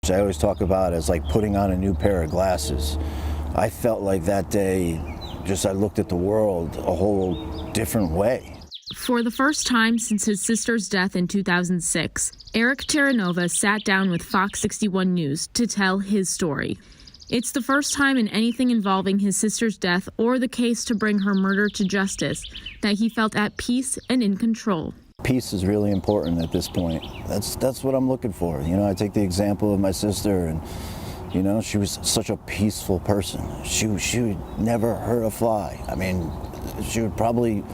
which I always talk about as like putting on a new pair of glasses. I felt like that day, I looked at the world a whole different way. For the first time since his sister's death in 2006, Eric Terranova sat down with Fox 61 News to tell his story. It's the first time in anything involving his sister's death or the case to bring her murder to justice that he felt at peace and in control. Peace is really important at this point. That's what I'm looking for. You know, I take the example of my sister, and you know, she was such a peaceful person. She would never hurt a fly. I mean, she would probably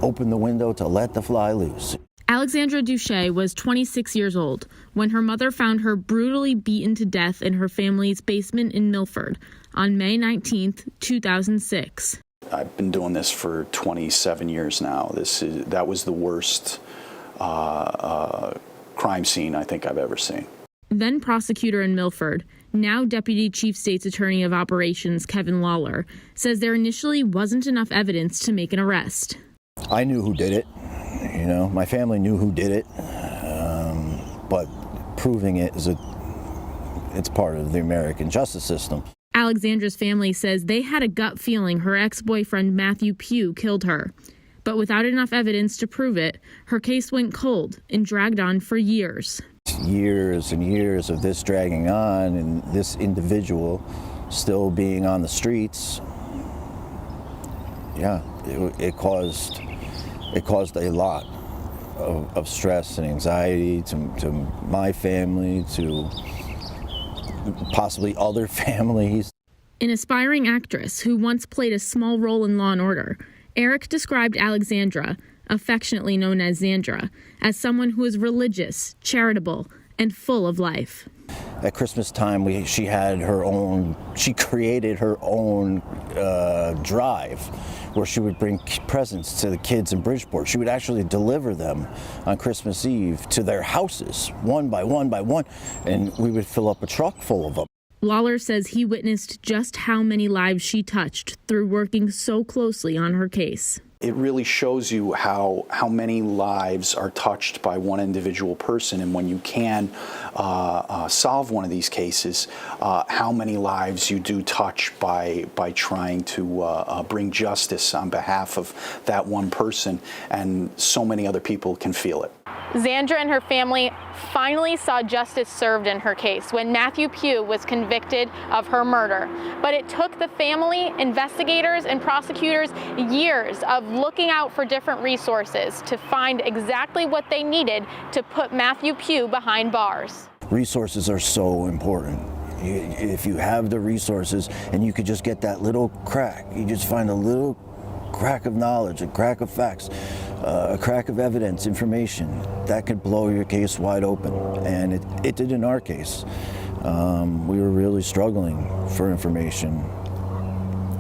open the window to let the fly loose. Alexandra Ducsay was 26 years old when her mother found her brutally beaten to death in her family's basement in Milford on May 19, 2006. I've been doing this for 27 years now. That was the worst crime scene I think I've ever seen. Then prosecutor in Milford, now Deputy Chief State's Attorney of Operations Kevin Lawler, says there initially wasn't enough evidence to make an arrest. I knew who did it. You know, my family knew who did it, but proving it it's part of the American justice system. Alexandra's family says they had a gut feeling her ex-boyfriend Matthew Pugh killed her. But without enough evidence to prove it, her case went cold and dragged on for years. Years and years of this dragging on and this individual still being on the streets, yeah, it caused a lot of stress and anxiety to my family, to possibly other families. An aspiring actress who once played a small role in Law & Order, Eric described Alexandra, affectionately known as Xandra, as someone who is religious, charitable, and full of life. At Christmas time, she created her own drive where she would bring presents to the kids in Bridgeport. She would actually deliver them on Christmas Eve to their houses, one by one by one, and we would fill up a truck full of them. Lawler says he witnessed just how many lives she touched through working so closely on her case. It really shows you how many lives are touched by one individual person, and when you can solve one of these cases, how many lives you do touch by trying to bring justice on behalf of that one person, and so many other people can feel it. Xandra and her family finally saw justice served in her case when Matthew Pugh was convicted of her murder. But it took the family, investigators, and prosecutors years of looking out for different resources to find exactly what they needed to put Matthew Pugh behind bars. Resources are so important. If you have the resources and you could just get that little crack, you just find a little crack of knowledge, a crack of facts, a crack of evidence, information, that could blow your case wide open. And it did in our case. We were really struggling for information.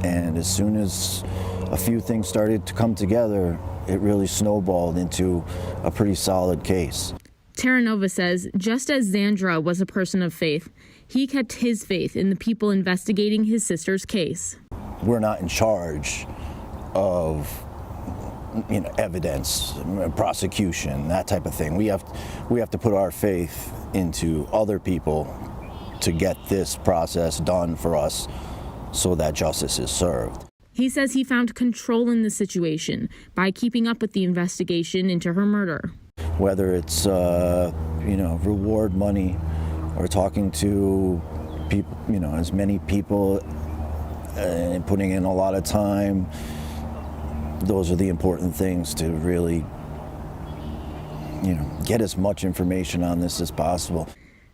And as soon as a few things started to come together, it really snowballed into a pretty solid case. Terranova says just as Xandra was a person of faith, he kept his faith in the people investigating his sister's case. We're not in charge of evidence, prosecution, that type of thing. We have to put our faith into other people to get this process done for us so that justice is served. He says he found control in the situation by keeping up with the investigation into her murder. Whether it's reward money or talking to people, as many people and putting in a lot of time, those are the important things to really, get as much information on this as possible.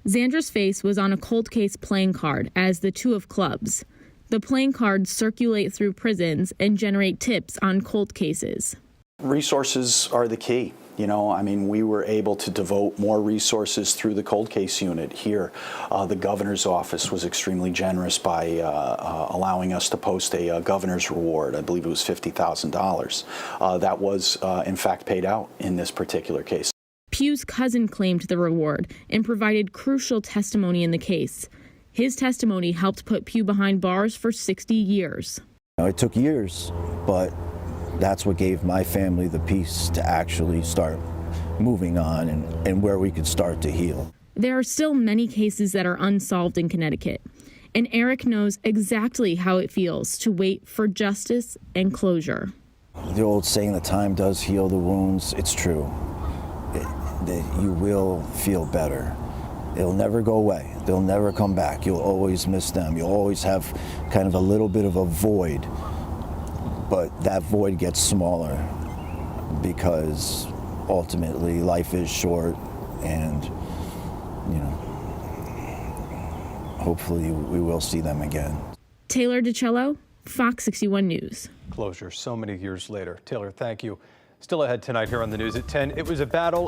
Xandra's face was on a cold case playing card as the two of clubs. The playing cards circulate through prisons and generate tips on cold cases. Resources are the key. We were able to devote more resources through the cold case unit here. The governor's office was extremely generous by allowing us to post a governor's reward. I believe it was $50,000. That was, in fact, paid out in this particular case. Pugh's cousin claimed the reward and provided crucial testimony in the case. His testimony helped put Pugh behind bars for 60 years. It took years, but that's what gave my family the peace to actually start moving on and where we could start to heal. There are still many cases that are unsolved in Connecticut, and Eric knows exactly how it feels to wait for justice and closure. The old saying, the time does heal the wounds, it's true. You will feel better. It'll never go away. They'll never come back. You'll always miss them. You'll always have kind of a little bit of a void, but that void gets smaller because ultimately life is short, and hopefully we will see them again. Taylor DiCello, Fox 61 News. Closure so many years later. Taylor, thank you. Still ahead tonight here on the news at 10. It was a battle.